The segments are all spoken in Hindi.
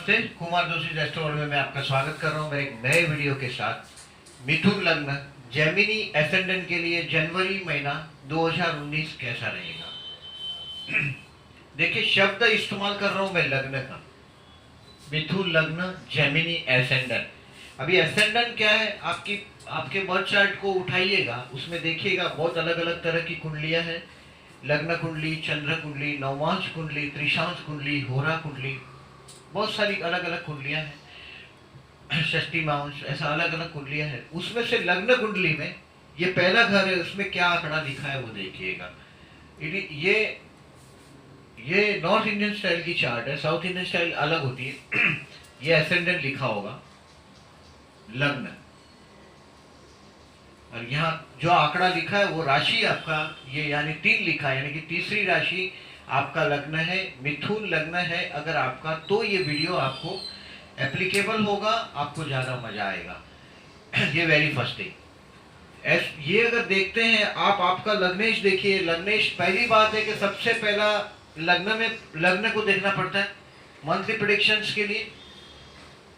नमस्ते, कुमार जोशी रेस्टोरेंट में मैं आपका स्वागत कर रहा हूं मेरे एक नए वीडियो के साथ। मिथुन लग्न जेमिनी एसेंडेंट के लिए जनवरी महीना 2019 कैसा रहेगा। देखिए, शब्द इस्तेमाल कर रहा हूं मैं लग्न का, मिथुन लग्न जेमिनी एसेंडेंट। अभी एसेंडेंट क्या है, आपके बर्थ चार्ट को उठाइएगा, उसमें देखिएगा बहुत अलग अलग तरह की कुंडलियां हैं। लग्न कुंडली, चंद्र कुंडली, नवमांश कुंडली, त्रिशांश कुंडली, होरा कुंडली, बहुत सारी अलग अलग कुंडलियां हैं। षष्ठी मांश, ऐसा अलग अलग कुंडलियां हैं। उसमें से लग्न कुंडली में ये पहला घर है, उसमें क्या आंकड़ा लिखा है वो देखिएगा। ये नॉर्थ इंडियन स्टाइल की चार्ट है, साउथ इंडियन स्टाइल अलग होती है। ये एसेंडेंट लिखा होगा लग्न, और यहाँ जो आंकड़ा लिखा है वो राशि आपका ये यानी 3 लिखा है, यानी कि तीसरी राशि आपका लग्न है, मिथुन लग्न है अगर आपका, तो ये वीडियो आपको एप्लीकेबल होगा, आपको ज्यादा मजा आएगा। ये वेरी फर्स्ट थिंग। ये अगर देखते हैं आप, आपका लग्नेश देखिए। लग्नेश, पहली बात है कि सबसे पहला लग्न को देखना पड़ता है मंथली प्रेडिक्शंस के लिए।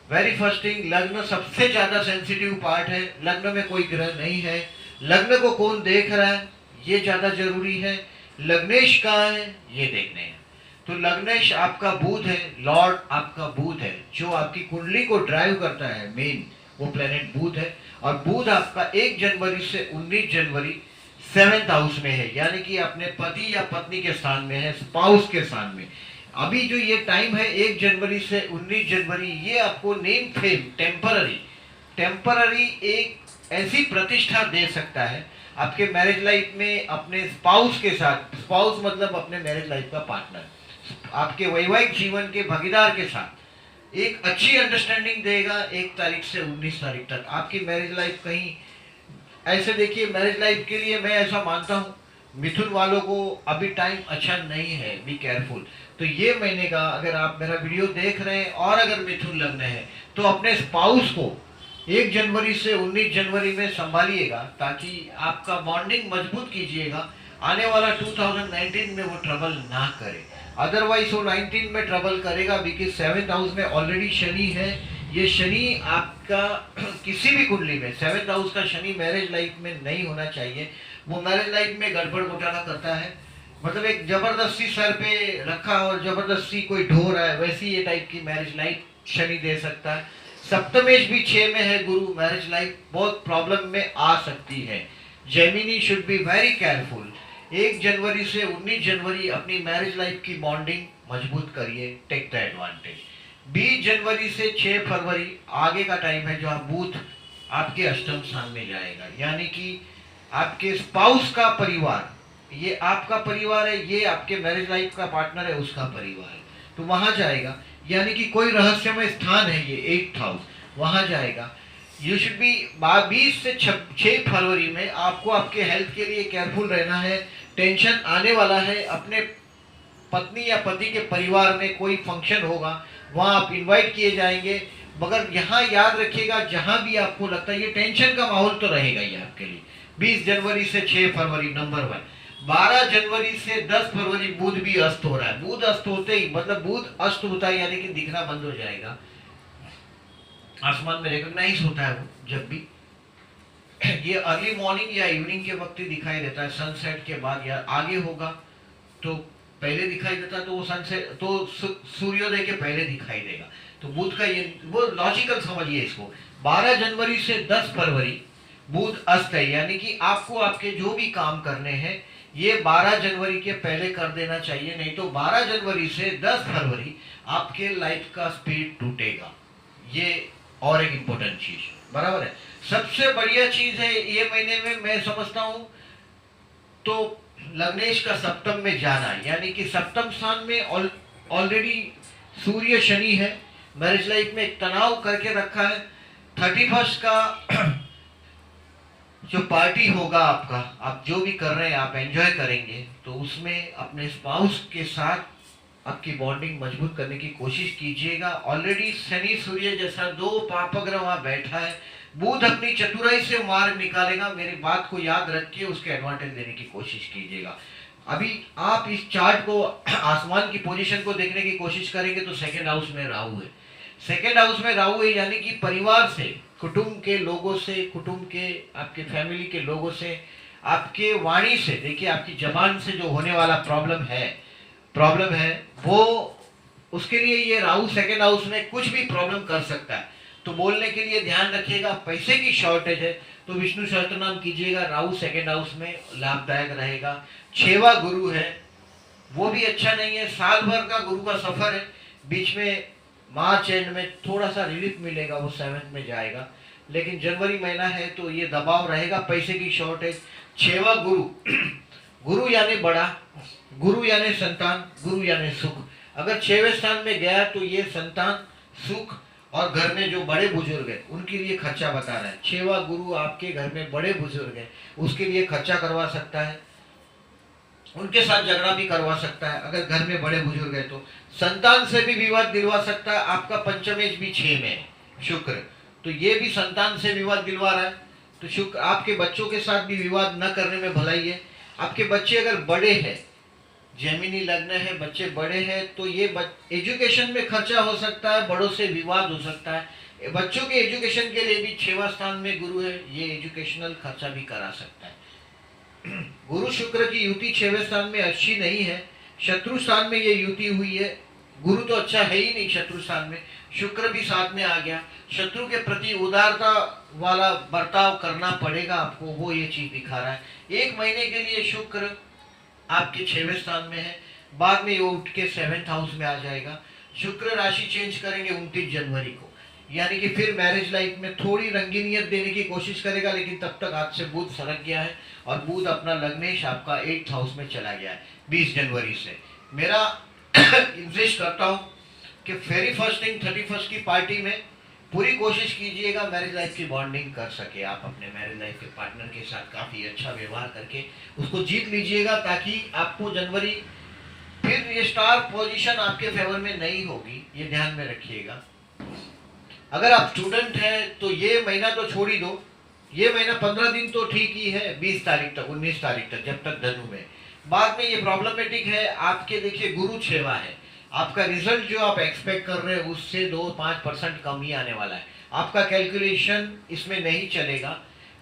वेरी फर्स्ट थिंग, लग्न सबसे ज्यादा सेंसिटिव पार्ट है। लग्न में कोई ग्रह नहीं है, लग्न को कौन देख रहा है ये ज्यादा जरूरी है। लग्नेश कहाँ है ये देखने हैं। तो लग्नेश आपका बुध है, लॉर्ड आपका बुध है, जो आपकी कुंडली को ड्राइव करता है, मेन वो प्लेनेट बुध है। और बुध आपका 1 जनवरी से 19 जनवरी 7th हाउस में है, यानी कि अपने पति या पत्नी के स्थान में है, स्पाउस के स्थान में। अभी जो ये टाइम है 1 जनवरी से 19 जनवरी, ये आपको नेम फेम टेम्पररी एक ऐसी प्रतिष्ठा दे सकता है आपके मैरिज लाइफ में, अपने स्पाउस के साथ। स्पाउस मतलब अपने मैरिज लाइफ का पार्टनर, आपके वैवाहिक जीवन के भागीदार के साथ एक अच्छी अंडरस्टैंडिंग देगा 1 तारीख से 19 तारीख तक। आपकी मैरिज लाइफ कहीं ऐसे देखिए, मैरिज लाइफ के लिए मैं ऐसा मानता हूँ मिथुन वालों को अभी टाइम अच्छा नहीं है, बी केयरफुल। तो ये महीने का अगर आप मेरा वीडियो देख रहे हैं और अगर मिथुन लग्न है तो अपने स्पाउस को 1 जनवरी से 19 जनवरी में संभालिएगा, ताकि आपका बॉन्डिंग मजबूत कीजिएगा। आने वाला 2019 में वो ट्रबल ना करे, अदरवाइज वो 19 में ट्रबल करेगा, बिकॉज 7th हाउस में ऑलरेडी शनि है। ये शनि आपका किसी भी कुंडली में 7th हाउस का शनि मैरिज लाइफ में नहीं होना चाहिए। वो मैरिज लाइफ में गड़बड़ घोटाला करता है, मतलब एक जबरदस्ती सर पे रखा और जबरदस्ती कोई ढो रहा है, वैसी ये टाइप की मैरिज लाइफ शनि दे सकता है। सप्तमेश भी 6 में है गुरु, मैरिज लाइफ बहुत प्रॉब्लम में आ सकती है। Gemini should be very careful. 1 जनवरी से 19 जनवरी अपनी मैरिज लाइफ की बॉन्डिंग मजबूत करिए, टेक द एडवांटेज। 20 जनवरी से 6 फरवरी आगे का टाइम है, जो आप बुध आपके अष्टम स्थान में जाएगा, यानी कि आपके स्पाउस का परिवार, ये आपका परिवार है, ये आपके मैरिज लाइफ का पार्टनर है, उसका परिवार है, तो वहां जाएगा। यानी कि कोई रहस्यमय स्थान है ये 8th हाउस, वहां जाएगा। यू शुड बी 20 से 6 फरवरी में आपको आपके हेल्थ के लिए केयरफुल रहना है। टेंशन आने वाला है, अपने पत्नी या पति के परिवार में कोई फंक्शन होगा, वहां आप इनवाइट किए जाएंगे, मगर यहाँ याद रखिएगा जहां भी आपको लगता है ये टेंशन का माहौल तो रहेगा ही आपके लिए। 20 जनवरी से 6 फरवरी नंबर 1। 12 जनवरी से 10 फरवरी बुध भी अस्त हो रहा है। बुध अस्त होते ही मतलब बुध अस्त होता है, यानी कि दिखना बंद हो जाएगा, आसमान में रिकॉग्नाइज होता है वो जब भी। ये अर्ली मॉर्निंग या इवनिंग के वक्त ही दिखाई देता है, सनसेट के बाद या आगे होगा तो पहले दिखाई देता है, तो वो सनसेट तो सूर्योदय के पहले दिखाई देगा। तो बुध का ये वो लॉजिकल समझिए इसको। 12 जनवरी से 10 फरवरी बुध अस्त है, यानी कि आपको आपके जो भी काम करने हैं ये 12 जनवरी के पहले कर देना चाहिए, नहीं तो 12 जनवरी से 10 फरवरी आपके लाइफ का स्पीड टूटेगा। ये और एक इंपॉर्टेंट चीज, बराबर है। सबसे बढ़िया चीज है ये महीने में मैं समझता हूं तो लग्नेश का सप्तम में जाना, यानी कि सप्तम स्थान में ऑलरेडी सूर्य शनि है, मैरिज लाइफ में एक तनाव करके रखा है। 31st का जो पार्टी होगा आपका, आप जो भी कर रहे हैं आप एंजॉय करेंगे, तो उसमें अपने स्पाउस के साथ आपकी बॉन्डिंग मजबूत करने की कोशिश कीजिएगा। ऑलरेडी शनि सूर्य जैसा 2 पापग्रह वहां बैठा है, बुध अपनी चतुराई से मार्ग निकालेगा। मेरी बात को याद रखिए, उसके एडवांटेज देने की कोशिश कीजिएगा। अभी आप इस चार्ट को, आसमान की पोजीशन को देखने की कोशिश करेंगे तो 2nd हाउस में राहु है, सेकेंड हाउस में राहु है, यानी कि परिवार से, कुटुंब के लोगों से, कुटुंब के आपके फैमिली के लोगों से, आपके वाणी से, देखिए आपकी जबान से जो होने वाला प्रॉब्लम है वो, उसके लिए ये राहु सेकेंड हाउस में कुछ भी प्रॉब्लम कर सकता है। तो बोलने के लिए ध्यान रखिएगा। पैसे की शॉर्टेज है तो विष्णु सहस्त्रनाम कीजिएगा, राहु सेकेंड हाउस में लाभदायक रहेगा। 6वां गुरु है, वो भी अच्छा नहीं है। साल भर का गुरु का सफर है, बीच में मार्च एंड में थोड़ा सा रिलीफ मिलेगा, वो 7th में जाएगा, लेकिन जनवरी महीना है तो ये दबाव रहेगा, पैसे की शॉर्टेज। 6वां गुरु गुरु यानी बड़ा, गुरु यानी संतान, गुरु यानी सुख। अगर 6वें स्थान में गया तो ये संतान, सुख और घर में जो बड़े बुजुर्ग है उनके लिए खर्चा बता रहा है। 6वां गुरु आपके घर में बड़े बुजुर्ग है उसके लिए खर्चा करवा सकता है, उनके साथ झगड़ा भी करवा सकता है। अगर घर में बड़े बुजुर्ग है तो संतान से भी विवाद दिलवा सकता है। आपका पंचमेश भी 6 में है, शुक्र, तो ये भी संतान से विवाद दिलवा रहा है। तो शुक्र आपके बच्चों के साथ भी विवाद न करने में भलाई है। आपके बच्चे अगर बड़े हैं, जेमिनी लग्न है, बच्चे बड़े हैं तो ये एजुकेशन में खर्चा हो सकता है, बड़ों से विवाद हो सकता है। बच्चों के एजुकेशन के लिए भी 6वां स्थान में गुरु है, ये एजुकेशनल खर्चा भी करा सकता है। गुरु शुक्र की युति 6वें स्थान में अच्छी नहीं है, शत्रु स्थान में ये युति हुई है। गुरु तो अच्छा है ही नहीं शत्रु स्थान में, शुक्र भी साथ में आ गया। शत्रु के प्रति उदारता वाला बर्ताव करना पड़ेगा आपको, वो ये चीज दिखा रहा है। 1 महीने के लिए शुक्र आपके 6वें स्थान में है, बाद में ये उठ के 7th हाउस में आ जाएगा। शुक्र राशि चेंज करेंगे 29 जनवरी को, यानी कि फिर मैरिज लाइफ में थोड़ी रंगीनियत देने की कोशिश करेगा, लेकिन तब तक आज से बुध सरक गया है और बुध अपना लग्नेश आपका 8th हाउस में चला गया है 20 जनवरी से। मेरा इंसिस्ट करता हूँ कि फेरी फर्स्ट थिंग 31st की पार्टी में पूरी कोशिश कीजिएगा मैरिज लाइफ की बॉन्डिंग कर सके आप अपने मैरिज लाइफ के पार्टनर के साथ, काफ़ी अच्छा व्यवहार करके उसको जीत लीजिएगा, ताकि आपको जनवरी फिर ये स्टार पोजीशन आपके फेवर में नहीं होगी, ये ध्यान में रखिएगा। अगर आप स्टूडेंट हैं तो ये महीना तो छोड़ ही दो, ये महीना 15 दिन तो ठीक ही है, 20 तारीख तक 19 तारीख तक जब तक धनु में। बाद में ये प्रॉब्लमेटिक है आपके, देखिए गुरु 6वां है, आपका रिजल्ट जो आप एक्सपेक्ट कर रहे हैं उससे 2-5% कम ही आने वाला है, आपका कैलकुलेशन इसमें नहीं चलेगा।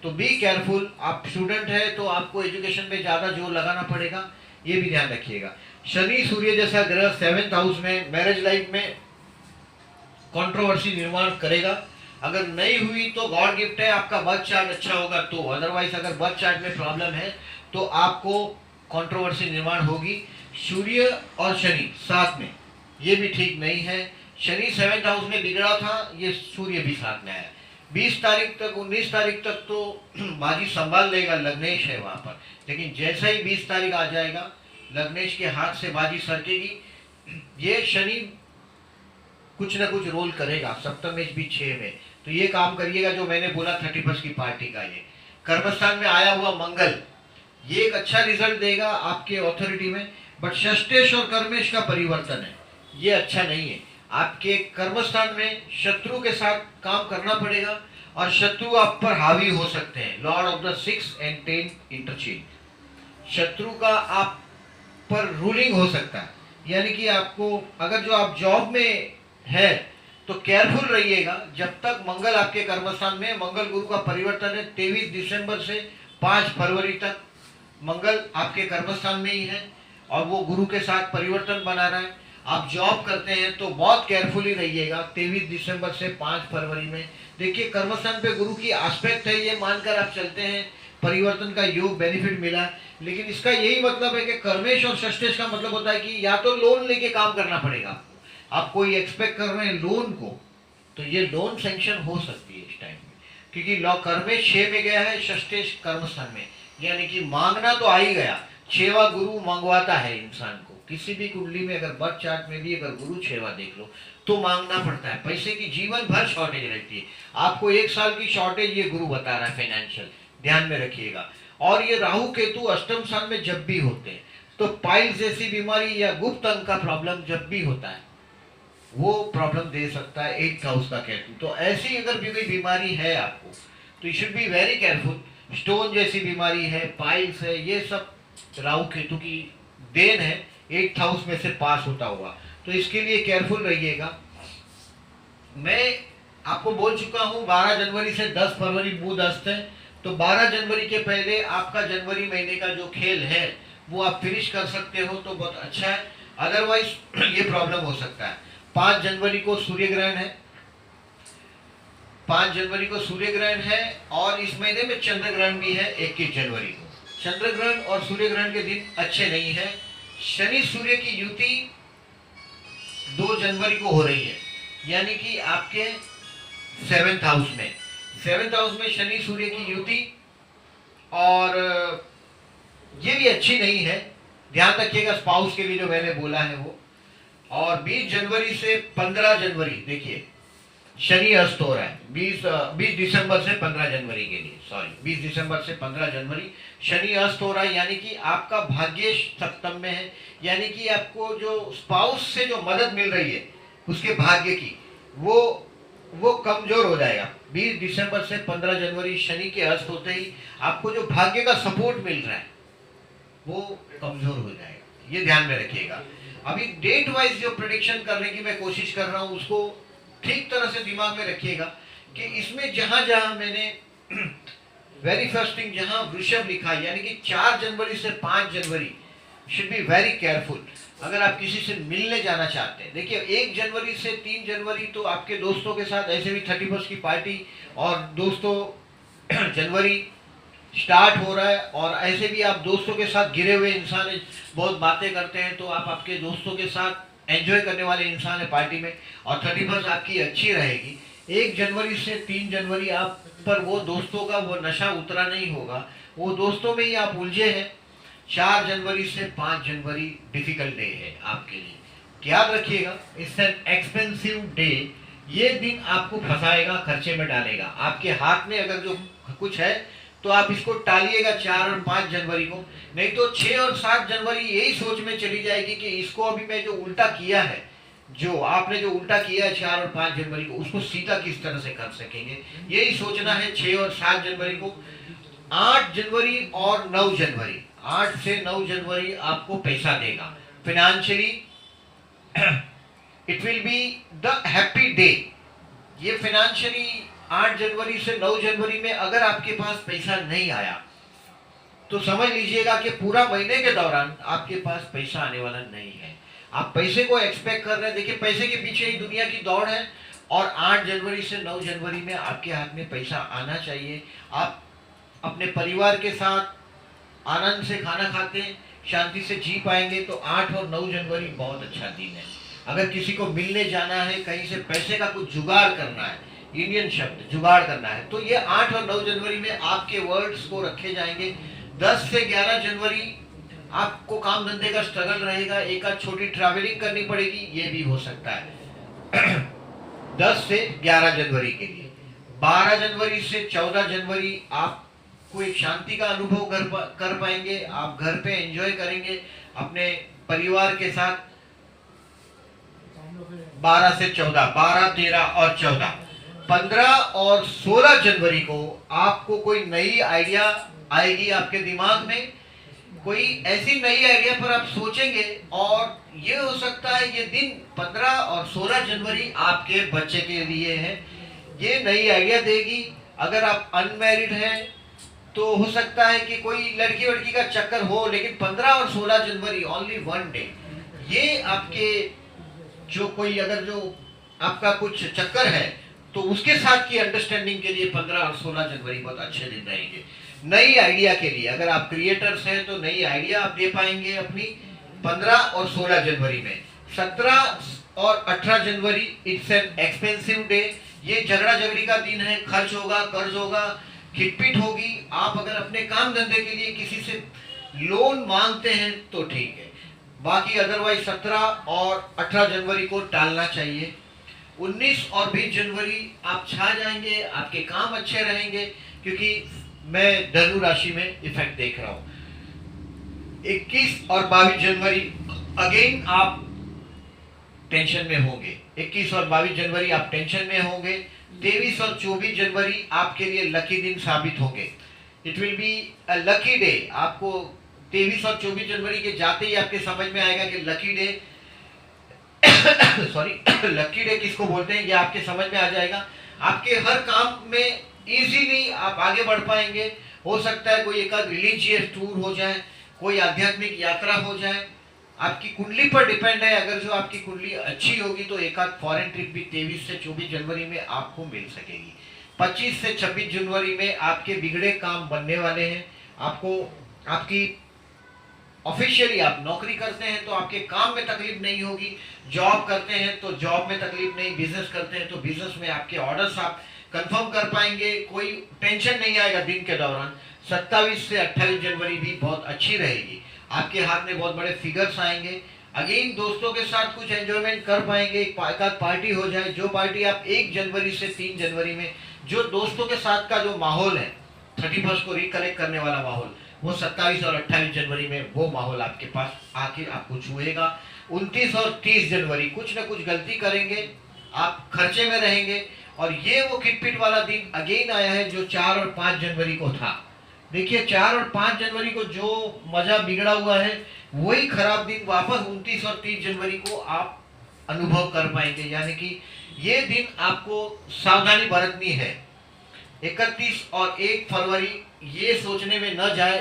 तो बी केयरफुल, आप स्टूडेंट है तो आपको एजुकेशन में ज़्यादा जोर लगाना पड़ेगा, ये भी ध्यान रखिएगा। शनि सूर्य जैसा ग्रह 7th हाउस में मैरिज लाइफ में कंट्रोवर्सी निर्माण करेगा। अगर नहीं हुई तो गॉड गिफ्ट है, आपका बर्थ चार्ट अच्छा होगा तो, अदरवाइज अगर बर्थ चार्ट में प्रॉब्लम है तो आपको कंट्रोवर्सी निर्माण होगी। सूर्य और शनि साथ में, ये भी ठीक नहीं है। शनि 7th हाउस में बिगड़ा था, ये सूर्य भी साथ में आया। 20 तारीख तक 19 तारीख तक तो बाजी संभाल लेगा, लग्नेश है वहां पर, लेकिन जैसा ही 20 तारीख आ जाएगा लग्नेश के हाथ से बाजी सरकेगी। ये शनि कुछ ना कुछ रोल करेगा, सप्तमेश भी 6 में, तो ये काम करिएगा जो मैंने बोला 31st की पार्टी का। ये कर्मस्थान में आया हुआ मंगल ये एक अच्छा रिजल्ट देगा आपके ऑथोरिटी में, बट षष्टेश और कर्मेश का परिवर्तन है, ये अच्छा नहीं है। आपके कर्मस्थान में शत्रु के साथ काम करना पड़ेगा और शत्रु आप पर हावी हो सकते हैं। Lord of the 6 and 10 interchange, शत्रु का आप पर रूलिंग हो सकता है, यानी कि आपको अगर जो आप जॉब में है तो केयरफुल रहिएगा। जब तक मंगल आपके कर्मस्थान में, मंगल गुरु का परिवर्तन है 23 दिसंबर से 5 फरवरी तक मंगल आपके कर्मस्थान में ही है और वो गुरु के साथ परिवर्तन बना रहा है। आप जॉब करते हैं तो बहुत केयरफुली रहिएगा 23 दिसंबर से 5 फरवरी में। देखिए कर्मस्थान पे गुरु की एस्पेक्ट है, ये मानकर आप चलते हैं परिवर्तन का योग बेनिफिट मिला, लेकिन इसका यही मतलब है कि कर्मेश और षष्टेश का मतलब होता है कि या तो लोन लेके काम करना पड़ेगा आपको, आप कोई एक्सपेक्ट कर रहे हैं लोन को, तो ये लोन सैंक्शन हो सकती है इस टाइम में, क्योंकि लॉ कर्मेश 6 में गया है, षष्टेश कर्मस्थान में, यानी कि मांगना तो आ ही गया। 6वां गुरु मंगवाता है इंसान को, किसी भी कुंडली में अगर बर्थ चार्ट में भी अगर गुरु 6वां देख लो तो मांगना पड़ता है। पैसे की जीवन भर शॉर्टेज रहती है, आपको 1 साल की शॉर्टेज ये गुरु बता रहा है फाइनेंशियल, ध्यान में रखिएगा। और ये राहु केतु अष्टम स्थान में जब भी होते हैं तो पाइल्स जैसी बीमारी या गुप्त अंग का प्रॉब्लम जब भी होता है वो प्रॉब्लम दे सकता है 8th हाउस का केतु। तो ऐसी अगर भी कोई बीमारी है आपको तो you should be very careful. Stone जैसी बीमारी है, पाइल्स है, ये सब राहु केतु की देन है, 8th हाउस में से पास होता हुआ, तो इसके लिए केयरफुल रहिएगा। मैं आपको बोल चुका हूं 12 जनवरी से 10 फरवरी बुध अस्त है, तो 12 जनवरी के पहले आपका जनवरी महीने का जो खेल है वो आप फिनिश कर सकते हो तो बहुत अच्छा है, अदरवाइज ये प्रॉब्लम हो सकता है। 5 जनवरी को सूर्य ग्रहण है, 5 जनवरी को सूर्य ग्रहण है, और इस महीने में चंद्र ग्रहण भी है 21 जनवरी को। चंद्र ग्रहण और सूर्य ग्रहण के दिन अच्छे नहीं है। शनि सूर्य की युति 2 जनवरी को हो रही है, यानी कि आपके 7th हाउस में शनि सूर्य की युति, और ये भी अच्छी नहीं है, ध्यान रखिएगा स्पाउस के लिए जो मैंने बोला है वो। और 20 जनवरी से 15 जनवरी देखिए शनि अस्त हो रहा है, 20 दिसंबर से 15 जनवरी के लिए, सॉरी 20 दिसंबर से 15 जनवरी शनि अस्त हो रहा है, यानी कि आपका भाग्य सप्तम में है, यानी कि आपको जो स्पाउस से जो मदद मिल रही है उसके भाग्य की वो कमजोर हो जाएगा। 20 दिसंबर से 15 जनवरी शनि के अस्त होते ही आपको जो भाग्य का सपोर्ट मिल रहा है वो कमजोर हो जाएगा, ये ध्यान में रखिएगा। अभी डेट वाइज जो प्रेडिक्शन करने की मैं कोशिश कर रहा हूं उसको ठीक तरह से दिमाग में रखिएगा कि इसमें जहां जहां मैंने वेरी फर्स्ट थिंग जहां वृषभ लिखा है, यानी कि 4 जनवरी से 5 जनवरी शुड बी वेरी केयरफुल अगर आप किसी से मिलने जाना चाहते हैं। देखिए 1 जनवरी से 3 जनवरी तो आपके दोस्तों के साथ ऐसे भी 31st की पार्टी, और दोस्तों जनवरी स्टार्ट हो रहा है, और ऐसे भी आप दोस्तों के साथ घिरे हुए इंसान हैं, बहुत बातें करते हैं, तो आप आपके दोस्तों के साथ एंजॉय करने वाले इंसान है पार्टी में, और 31st आपकी अच्छी रहेगी। 1 जनवरी से 3 जनवरी आप पर वो दोस्तों का वो नशा उतरा नहीं होगा, वो दोस्तों में ही आप उलझे हैं। 4 जनवरी से 5 जनवरी डिफिकल्ट डे है आपके लिए, याद रखिएगा, इट्स एन एक्सपेंसिव डे। ये दिन आपको फंसाएगा, खर्चे में डालेगा। आपके हाथ में अगर जो कुछ है तो आप इसको टालिएगा 4 और 5 जनवरी को, नहीं तो 6 और 7 जनवरी यही सोच में चली जाएगी कि इसको अभी मैं जो उल्टा किया है, जो आपने जो उल्टा किया है 4 और 5 जनवरी को, उसको सीधा किस तरह से कर सकेंगे, यही सोचना है 6 और 7 जनवरी को। 8 जनवरी और 9 जनवरी, 8 से 9 जनवरी आपको पैसा देगा financially, it will be the happy day. ये फिनेंशियली 8 जनवरी से 9 जनवरी में अगर आपके पास पैसा नहीं आया तो समझ लीजिएगा कि पूरा महीने के दौरान आपके पास पैसा आने वाला नहीं है। आप पैसे को एक्सपेक्ट कर रहे हैं, देखिए पैसे के पीछे ही दुनिया की दौड़ है, और 8 जनवरी से 9 जनवरी में आपके हाथ में पैसा आना चाहिए। आप अपने परिवार के साथ आनंद से खाना खाते शांति से जी पाएंगे, तो 8 और 9 जनवरी बहुत अच्छा दिन है। अगर किसी को मिलने जाना है, कहीं से पैसे का कुछ जुगाड़ करना है, इंडियन शब्द जुगाड़ करना है, तो ये 8 और 9 जनवरी में आपके वर्ड्स को रखे जाएंगे। 10 से 11 जनवरी आपको काम धंधे का स्ट्रगल रहेगा, एक आध छोटी ट्रैवलिंग करनी पड़ेगी, ये भी हो सकता है 10 से 11 जनवरी के लिए। 12 जनवरी से 14 जनवरी आपको एक शांति का अनुभव कर पाएंगे, आप घर पे एंजॉय करेंगे अपने परिवार के साथ। 12 से 14, 12, 13 और 14, 15 और 16 जनवरी को आपको कोई नई आइडिया आएगी आपके दिमाग में, कोई ऐसी नई आइडिया पर आप सोचेंगे, और ये हो सकता है ये दिन 15 और 16 जनवरी आपके बच्चे के लिए है, ये नई आइडिया देगी। अगर आप अनमैरिड हैं तो हो सकता है कि कोई लड़की वड़की का चक्कर हो, लेकिन 15 और 16 जनवरी ओनली वन डे, ये आपके जो कोई अगर जो आपका कुछ चक्कर है तो उसके साथ की अंडरस्टैंडिंग के लिए 15 और 16 जनवरी बहुत अच्छे दिन रहेंगे। नई आइडिया के लिए अगर आप क्रिएटर्स हैं तो नई आइडिया आप दे पाएंगे अपनी 15 और 16 जनवरी में। 17 और 18 जनवरी इट्स एन एक्सपेंसिव डे, ये झगड़ा झगड़ी का दिन है, खर्च होगा, कर्ज होगा, खिटपिट होगी। आप अगर अपने काम धंधे के लिए किसी से लोन मांगते हैं तो ठीक है, बाकी अदरवाइज 17 और 18 जनवरी को टालना चाहिए। 19 और 20 जनवरी आप छा जाएंगे, आपके काम अच्छे रहेंगे, क्योंकि मैं धनु राशि में इफेक्ट देख रहा हूं। 21 और 22 जनवरी अगेन आप टेंशन में होंगे, 21 और 22 जनवरी आप टेंशन में होंगे। 23 और 24 जनवरी आपके लिए लकी दिन साबित होंगे, it will be a lucky day. आपको 23 और 24 जनवरी के जाते ही आपके समझ में आएगा कि lucky day sorry lucky day किसको बोलते हैं ये आपके समझ में आ जाएगा। आपके हर काम में इजीली आप आगे बढ़ पाएंगे। हो सकता है कोई एक आध रिलीजियस टूर हो जाए, कोई आध्यात्मिक यात्रा हो जाए, आपकी कुंडली पर डिपेंड है। अगर जो आपकी कुंडली अच्छी होगी तो एक आध फॉरेन ट्रिप भी 23 से 24 जनवरी में आपको मिल सकेगी। 25 से 26 जनवरी में आपके बिगड़े काम बनने वाले हैं। आपको आपकी ऑफिशियली आप नौकरी करते हैं तो आपके काम में तकलीफ नहीं होगी, जॉब करते हैं तो जॉब में तकलीफ नहीं, बिजनेस करते हैं तो बिजनेस में आपके ऑर्डर्स आप कंफर्म कर पाएंगे, कोई टेंशन नहीं आएगा दिन के दौरान। 27 से 28 जनवरी भी बहुत अच्छी रहेगी, आपके हाथ में बहुत बड़े फिगर्स आएंगे। अगेन दोस्तों के साथ कुछ एंजॉयमेंट कर पाएंगे, एक पार्टी हो जाए, जो पार्टी आप 1 जनवरी से 3 जनवरी में जो दोस्तों के साथ का जो माहौल है 31 को रिकलेक्ट करने वाला माहौल, वो 27 और 28 जनवरी में वो माहौल आपके पास आके आपको छुएगा। 29 और 30 जनवरी कुछ ना कुछ गलती करेंगे, आप खर्चे में रहेंगे। और ये वो किटपिट वाला दिन अगेन आया है जो 4 और 5 जनवरी को था। देखिए 4 और 5 जनवरी को जो मजा बिगड़ा हुआ है वही खराब दिन वापस 29 और 30 जनवरी को आप अनुभव कर पाएंगे। यानी कि ये दिन आपको सावधानी बरतनी है। 31 और 1 फरवरी ये सोचने में न जाए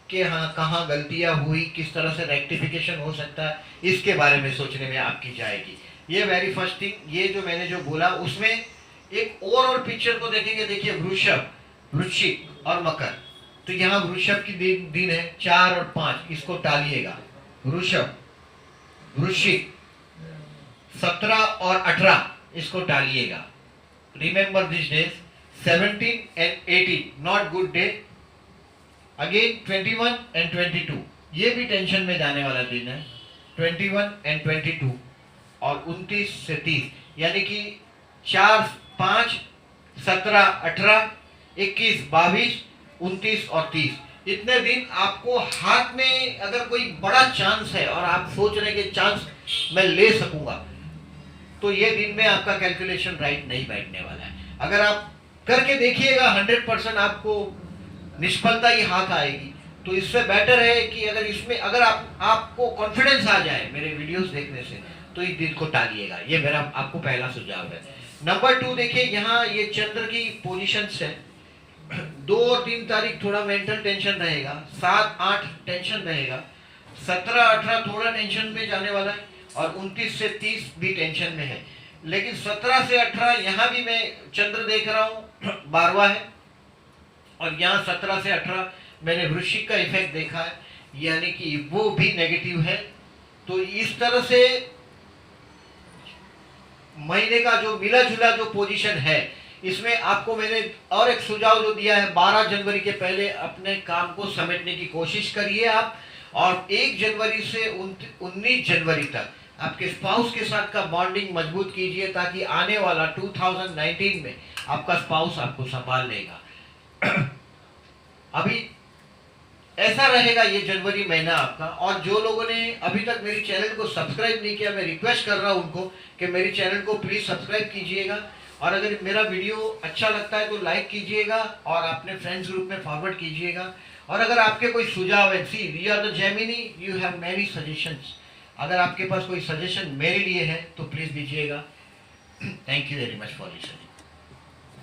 कि हाँ कहाँ गलतियां हुई, किस तरह से रेक्टिफिकेशन हो सकता है, इसके बारे में सोचने में आपकी जाएगी। ये वेरी फर्स्ट थिंग, ये जो मैंने जो बोला उसमें एक ओवरऑल पिक्चर को देखेंगे। देखिए वृषभ, वृश्चिक और मकर, तो यहाँ वृषभ की दिन है 4 और 5, इसको टालिएगा। वृषभ, वृश्चिक 17 और 18 इसको टालिएगा। Remember this days 17 and 18 not good day. Again 21 and 22 ये भी टेंशन में जाने वाला दिन है। 21 and 22 और 29 से 30 यानी कि 4, 5, 17, 18, 21, 22, 29 और 30 इतने दिन आपको हाथ में अगर कोई बड़ा चांस है और आप सोच रहे हैं कि चांस मैं ले सकूंगा, तो ये दिन में आपका कैलकुलेशन राइट नहीं बैठने वाला है। अगर आप करके देखिएगा 100% आपको निष्फलता ही हाथ आएगी। तो इससे बेटर है कि अगर इसमें अगर आपको कॉन्फिडेंस आ जाए मेरे वीडियोस देखने से, तो इस दिन को टालिएगा। ये मेरा आपको पहला सुझाव है। नंबर 2 देखिए, यहाँ ये चंद्र की पोजीशंस है। 2 और 3 तारीख थोड़ा मेंटल टेंशन रहेगा, 7, 8 टेंशन रहेगा, 17, 18 थोड़ा टेंशन में जाने वाला है और 29 से 30 भी टेंशन में है। लेकिन 17 से 18 यहाँ भी मैं चंद्र देख रहा हूँ 12वां है और यहाँ 17 से 18 मैंने वृश्चिक का इफेक्ट देखा है, यानी कि वो भी नेगेटिव है। तो इस तरह से महीने का जो मिला जुला जो पोजीशन है, इसमें आपको मैंने और एक सुझाव जो दिया है, 12 जनवरी के पहले अपने काम को समेटने की कोशिश करिए आप, और 1 जनवरी से 19 जनवरी तक आपके स्पाउस के साथ का बॉन्डिंग मजबूत कीजिए, ताकि आने वाला 2019 में आपका स्पाउस आपको संभाल लेगा। अभी ऐसा रहेगा ये जनवरी महीना आपका। और जो लोगों ने अभी तक मेरी चैनल को सब्सक्राइब नहीं किया, मैं रिक्वेस्ट कर रहा हूं उनको कि मेरी चैनल को प्लीज सब्सक्राइब कीजिएगा, और अगर मेरा वीडियो अच्छा लगता है तो लाइक कीजिएगा और अपने फ्रेंड्स ग्रुप में फॉरवर्ड कीजिएगा। और अगर आपके कोई सुझाव है, see we are the Gemini, you have many suggestions, अगर आपके पास कोई सजेशन मेरे लिए है तो प्लीज दीजिएगा। Thank you very much for listening.